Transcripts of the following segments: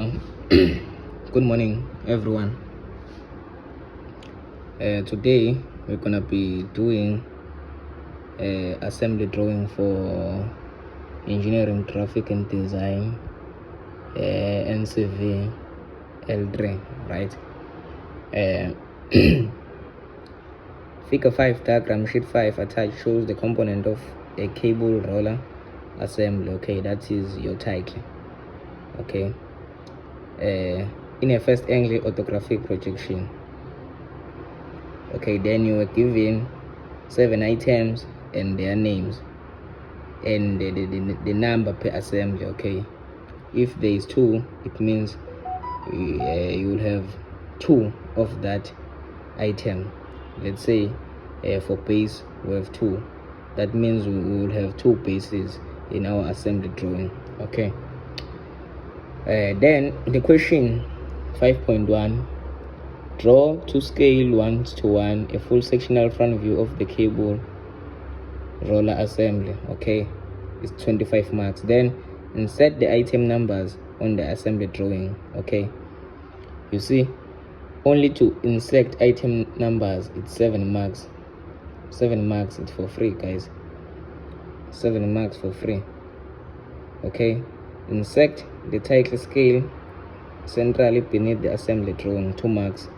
Good morning, everyone. Today we're gonna be doing assembly drawing for engineering, traffic and design, NCV L3, right? Figure 5 diagram sheet 5 attached shows the component of a cable roller assembly. Okay, that is your title. Okay, in a first angle orthographic projection. Okay, then you were given 7 items and their names and the number per assembly. Okay, if there is 2, it means you will have 2 of that item. Let's say for base we have 2, that means we will have 2 bases in our assembly drawing. Okay, then the question 5.1, draw to scale 1:1 a full sectional front view of the cable roller assembly. Okay, it's 25 marks. Then insert the item numbers on the assembly drawing. Okay, you see, only to insert item numbers it's 7 marks. 7 marks, it's for free, guys. 7 marks for free. Okay, insert the title scale centrally beneath the assembly drawing, 2 marks,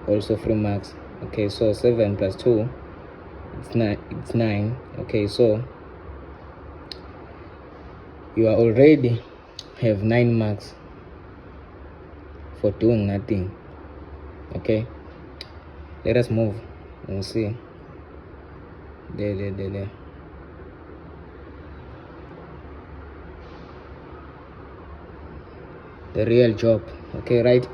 also 3 marks. Okay, so 7 plus 2, it's 9. Okay, so you are already have 9 marks for doing nothing. Okay, let us move and see. There. The real job. Okay, right?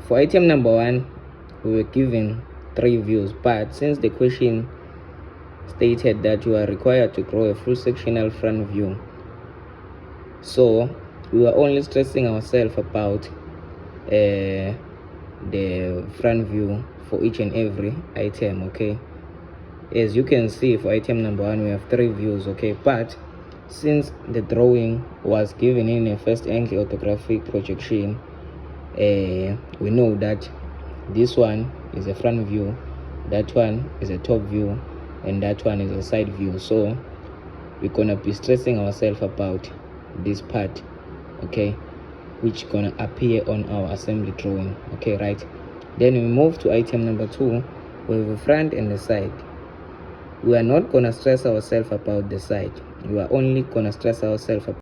For item number 1, we were given 3 views, but since the question stated that you are required to draw a full sectional front view, so we are only stressing ourselves about the front view for each and every item. Okay, as you can see, for item number 1 we have 3 views. Okay, but since the drawing was given in a first angle orthographic projection, we know that this one is a front view, that one is a top view, and that one is a side view. So we're gonna be stressing ourselves about this part, okay, which gonna appear on our assembly drawing. Okay, right? Then we move to item number 2. We have the front and the side. We are not gonna stress ourselves about the side. We are only gonna stress ourselves about